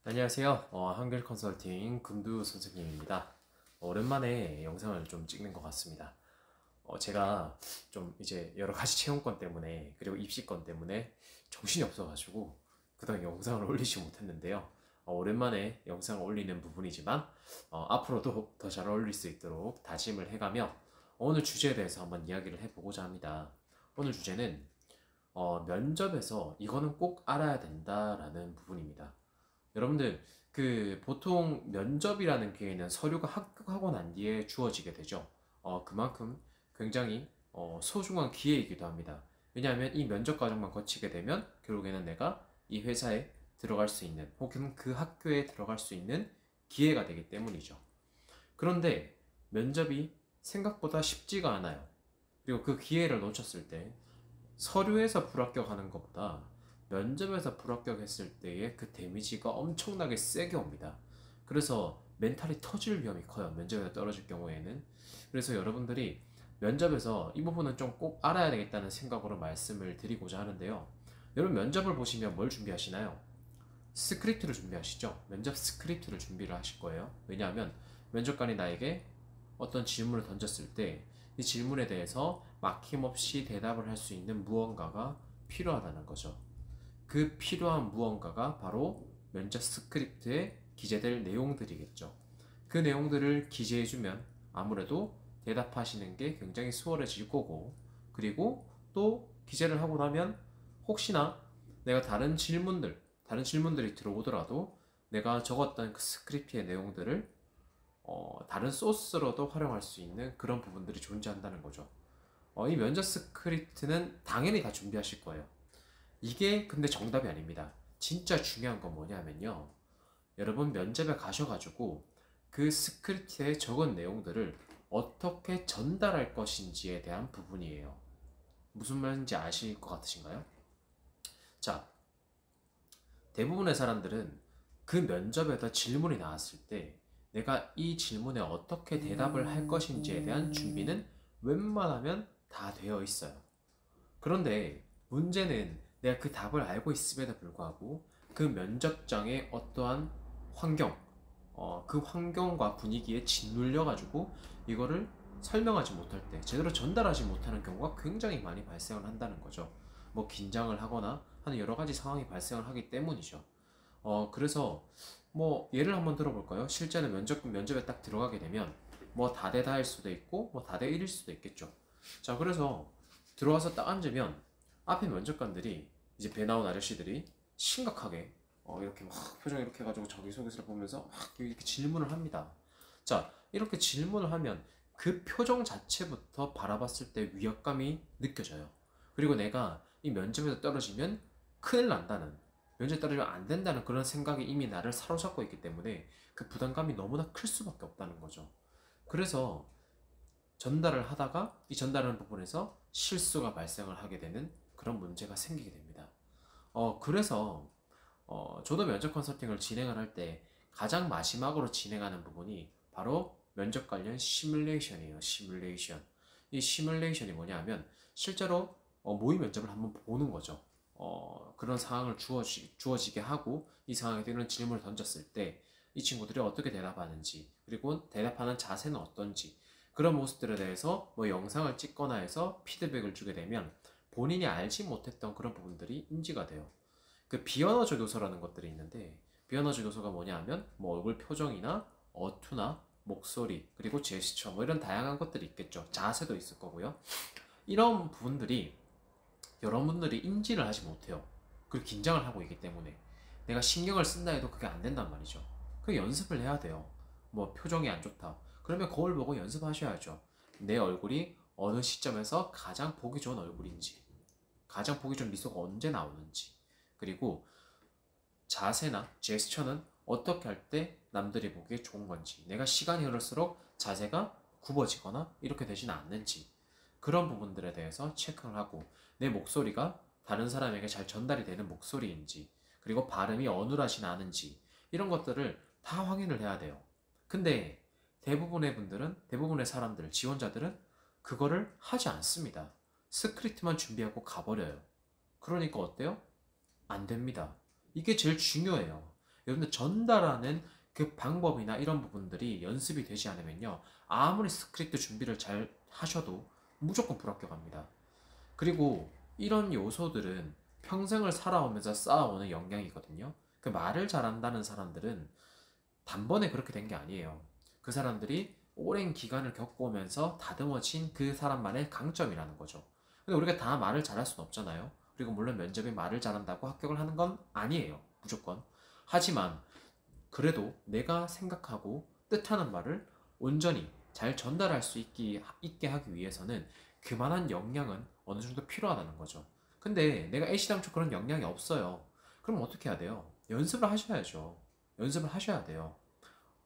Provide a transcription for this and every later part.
안녕하세요. 한글 컨설팅 금두 선생님입니다. 오랜만에 영상을 좀 찍는 것 같습니다. 제가 좀 이제 여러 가지 채용권 때문에 그리고 입시권 때문에 정신이 없어가지고 그동안 영상을 올리지 못했는데요. 오랜만에 영상을 올리는 부분이지만 앞으로도 더 잘 어울릴 수 있도록 다짐을 해가며 오늘 주제에 대해서 한번 이야기를 해보고자 합니다. 오늘 주제는 면접에서 이거는 꼭 알아야 된다라는 부분입니다. 여러분들 보통 면접이라는 기회는 서류가 합격하고 난 뒤에 주어지게 되죠. 그만큼 굉장히 소중한 기회이기도 합니다. 왜냐하면 이 면접 과정만 거치게 되면 결국에는 내가 이 회사에 들어갈 수 있는 혹은 그 학교에 들어갈 수 있는 기회가 되기 때문이죠. 그런데 면접이 생각보다 쉽지가 않아요. 그리고 그 기회를 놓쳤을 때 서류에서 불합격하는 것보다 면접에서 불합격했을 때의 그 데미지가 엄청나게 세게 옵니다. 그래서 멘탈이 터질 위험이 커요. 면접에서 떨어질 경우에는. 그래서 여러분들이 면접에서 이 부분은 좀 꼭 알아야 되겠다는 생각으로 말씀을 드리고자 하는데요. 여러분 면접을 보시면 뭘 준비하시나요? 스크립트를 준비하시죠. 면접 스크립트를 준비를 하실 거예요. 왜냐하면 면접관이 나에게 어떤 질문을 던졌을 때 이 질문에 대해서 막힘없이 대답을 할 수 있는 무언가가 필요하다는 거죠. 그 필요한 무언가가 바로 면접 스크립트에 기재될 내용들이겠죠. 그 내용들을 기재해주면 아무래도 대답하시는 게 굉장히 수월해질 거고, 그리고 또 기재를 하고 나면 혹시나 내가 다른 질문들이 들어오더라도 내가 적었던 그 스크립트의 내용들을 다른 소스로도 활용할 수 있는 그런 부분들이 존재한다는 거죠. 이 면접 스크립트는 당연히 다 준비하실 거예요. 이게 근데 정답이 아닙니다. 진짜 중요한 건 뭐냐면요. 여러분 면접에 가셔가지고 그 스크립트에 적은 내용들을 어떻게 전달할 것인지에 대한 부분이에요. 무슨 말인지 아실 것 같으신가요? 자, 대부분의 사람들은 그 면접에다 질문이 나왔을 때 내가 이 질문에 어떻게 대답을 할 것인지에 대한 준비는 웬만하면 다 되어 있어요. 그런데 문제는 내가 그 답을 알고 있음에도 불구하고 그 면접장의 어떠한 환경, 그 환경과 분위기에 짓눌려가지고 이거를 설명하지 못할 때 제대로 전달하지 못하는 경우가 굉장히 많이 발생을 한다는 거죠. 뭐 긴장을 하거나 하는 여러 가지 상황이 발생을 하기 때문이죠. 그래서 뭐 예를 한번 들어볼까요? 실제는 면접에 딱 들어가게 되면 뭐 다대다일 수도 있고 뭐 다대1일 수도 있겠죠. 자, 그래서 들어와서 딱 앉으면 앞에 면접관들이 이제 배 나온 아저씨들이 심각하게 이렇게 막 표정 이렇게 해가지고 자기소개서를 보면서 막 이렇게 질문을 합니다. 자, 이렇게 질문을 하면 그 표정 자체부터 바라봤을 때 위압감이 느껴져요. 그리고 내가 이 면접에서 떨어지면 큰일 난다는, 면접에 떨어지면 안 된다는 그런 생각이 이미 나를 사로잡고 있기 때문에 그 부담감이 너무나 클 수밖에 없다는 거죠. 그래서 전달을 하다가 이 전달하는 부분에서 실수가 발생을 하게 되는 그런 문제가 생기게 됩니다. 그래서 저도 면접 컨설팅을 진행을 할 때 가장 마지막으로 진행하는 부분이 바로 면접 관련 시뮬레이션이에요. 시뮬레이션. 이 시뮬레이션이 뭐냐 하면 실제로 모의 면접을 한번 보는 거죠. 그런 상황을 주어지게 하고 이 상황에 대한 질문을 던졌을 때 이 친구들이 어떻게 대답하는지 그리고 대답하는 자세는 어떤지 그런 모습들에 대해서 뭐 영상을 찍거나 해서 피드백을 주게 되면 본인이 알지 못했던 그런 부분들이 인지가 돼요. 그 비언어적 요소라는 것들이 있는데 비언어적 요소가 뭐냐 하면 뭐 얼굴 표정이나 어투나 목소리 그리고 제스처 뭐 이런 다양한 것들이 있겠죠. 자세도 있을 거고요. 이런 부분들이 여러분들이 인지를 하지 못해요. 그리고 긴장을 하고 있기 때문에 내가 신경을 쓴다 해도 그게 안 된단 말이죠. 그 연습을 해야 돼요. 뭐 표정이 안 좋다. 그러면 거울 보고 연습하셔야죠. 내 얼굴이 어느 시점에서 가장 보기 좋은 얼굴인지, 가장 보기 좋은 미소가 언제 나오는지, 그리고 자세나 제스처는 어떻게 할 때 남들이 보기에 좋은 건지, 내가 시간이 흐를수록 자세가 굽어지거나 이렇게 되지는 않는지, 그런 부분들에 대해서 체크를 하고 내 목소리가 다른 사람에게 잘 전달이 되는 목소리인지, 그리고 발음이 어눌하진 않은지, 이런 것들을 다 확인을 해야 돼요. 근데 대부분의 사람들, 지원자들은 그거를 하지 않습니다. 스크립트만 준비하고 가버려요. 그러니까 어때요? 안 됩니다. 이게 제일 중요해요. 여러분들 전달하는 그 방법이나 이런 부분들이 연습이 되지 않으면요, 아무리 스크립트 준비를 잘 하셔도 무조건 불합격합니다. 그리고 이런 요소들은 평생을 살아오면서 쌓아오는 역량이거든요. 그 말을 잘한다는 사람들은 단번에 그렇게 된 게 아니에요. 그 사람들이 오랜 기간을 겪어오면서 다듬어진 그 사람만의 강점이라는 거죠. 근데 우리가 다 말을 잘할 수는 없잖아요. 그리고 물론 면접에 말을 잘한다고 합격을 하는 건 아니에요. 무조건. 하지만 그래도 내가 생각하고 뜻하는 말을 온전히 잘 전달할 수 있게 하기 위해서는 그만한 역량은 어느 정도 필요하다는 거죠. 근데 내가 애시당초 그런 역량이 없어요. 그럼 어떻게 해야 돼요? 연습을 하셔야죠. 연습을 하셔야 돼요.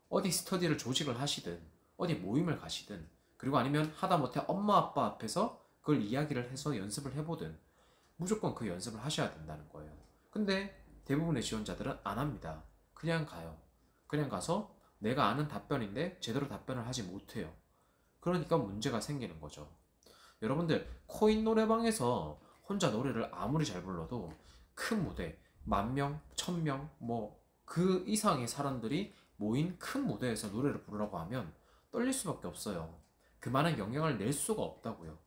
어디 스터디를 조직을 하시든, 어디 모임을 가시든, 그리고 아니면 하다못해 엄마 아빠 앞에서 그걸 이야기를 해서 연습을 해보든, 무조건 그 연습을 하셔야 된다는 거예요. 근데 대부분의 지원자들은 안 합니다. 그냥 가요. 그냥 가서 내가 아는 답변인데 제대로 답변을 하지 못해요. 그러니까 문제가 생기는 거죠. 여러분들, 코인 노래방에서 혼자 노래를 아무리 잘 불러도 큰 무대, 10,000명, 1,000명, 뭐 그 이상의 사람들이 모인 큰 무대에서 노래를 부르라고 하면 떨릴 수밖에 없어요. 그만한 영향을 낼 수가 없다고요.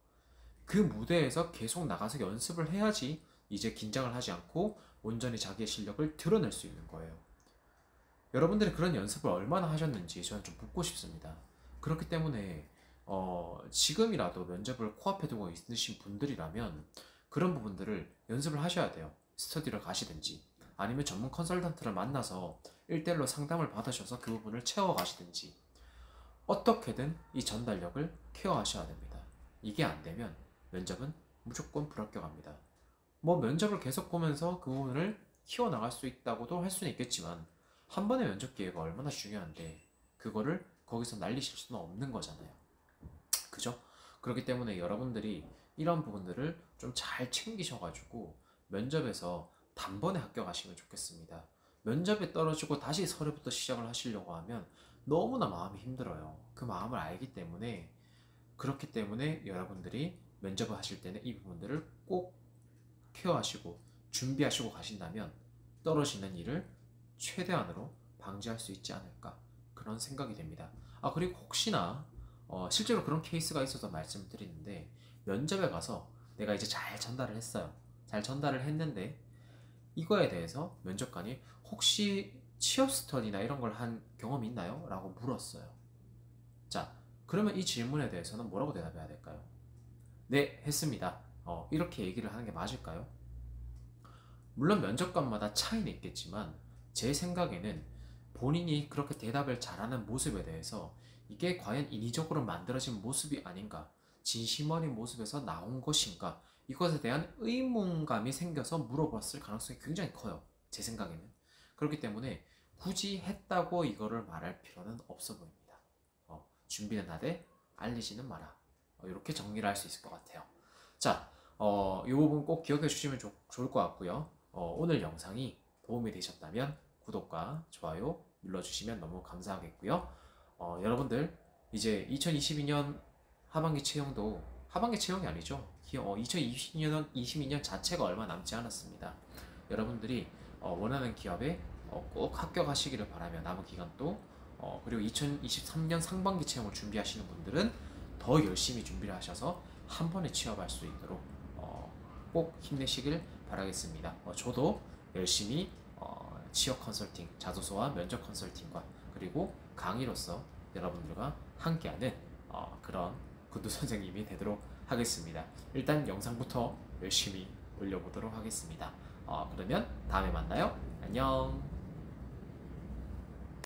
그 무대에서 계속 나가서 연습을 해야지 이제 긴장을 하지 않고 온전히 자기의 실력을 드러낼 수 있는 거예요. 여러분들이 그런 연습을 얼마나 하셨는지 저는 좀 묻고 싶습니다. 그렇기 때문에 지금이라도 면접을 코앞에 두고 있으신 분들이라면 그런 부분들을 연습을 하셔야 돼요. 스터디를 가시든지 아니면 전문 컨설턴트를 만나서 1대1로 상담을 받으셔서 그 부분을 채워가시든지 어떻게든 이 전달력을 케어하셔야 됩니다. 이게 안 되면 면접은 무조건 불합격합니다. 뭐 면접을 계속 보면서 그 부분을 키워나갈 수 있다고도 할 수는 있겠지만 한 번의 면접 기회가 얼마나 중요한데 그거를 거기서 날리실 수는 없는 거잖아요. 그죠? 그렇기 때문에 여러분들이 이런 부분들을 좀 잘 챙기셔가지고 면접에서 단번에 합격하시면 좋겠습니다. 면접에 떨어지고 다시 서류부터 시작을 하시려고 하면 너무나 마음이 힘들어요. 그 마음을 알기 때문에 그렇기 때문에 여러분들이 면접을 하실 때는 이 부분들을 꼭 케어하시고 준비하시고 가신다면 떨어지는 일을 최대한으로 방지할 수 있지 않을까 그런 생각이 됩니다. 그리고 혹시나 실제로 그런 케이스가 있어서 말씀을 드리는데 면접에 가서 내가 이제 잘 전달을 했어요. 잘 전달을 했는데 이거에 대해서 면접관이 혹시 취업 스터디나 이런 걸 한 경험이 있나요? 라고 물었어요. 자, 그러면 이 질문에 대해서는 뭐라고 대답해야 될까요? 네, 했습니다. 이렇게 얘기를 하는 게 맞을까요? 물론 면접관마다 차이는 있겠지만 제 생각에는 본인이 그렇게 대답을 잘하는 모습에 대해서 이게 과연 인위적으로 만들어진 모습이 아닌가, 진심 어린 모습에서 나온 것인가, 이것에 대한 의문감이 생겨서 물어봤을 가능성이 굉장히 커요. 제 생각에는. 그렇기 때문에 굳이 했다고 이거를 말할 필요는 없어 보입니다. 준비는 하되 알리지는 마라. 이렇게 정리를 할 수 있을 것 같아요. 자, 이 부분 꼭 기억해 주시면 좋을 것 같고요. 오늘 영상이 도움이 되셨다면 구독과 좋아요 눌러주시면 너무 감사하겠고요. 여러분들 이제 2022년 하반기 채용도 하반기 채용이 아니죠. 2022년 자체가 얼마 남지 않았습니다. 여러분들이 원하는 기업에 꼭 합격하시기를 바라며 남은 기간 또 그리고 2023년 상반기 채용을 준비하시는 분들은 더 열심히 준비를 하셔서 한 번에 취업할 수 있도록 꼭 힘내시길 바라겠습니다. 저도 열심히 취업 컨설팅, 자소서와 면접 컨설팅과 그리고 강의로서 여러분들과 함께하는 그런 군두 선생님이 되도록 하겠습니다. 일단 영상부터 열심히 올려보도록 하겠습니다. 그러면 다음에 만나요. 안녕.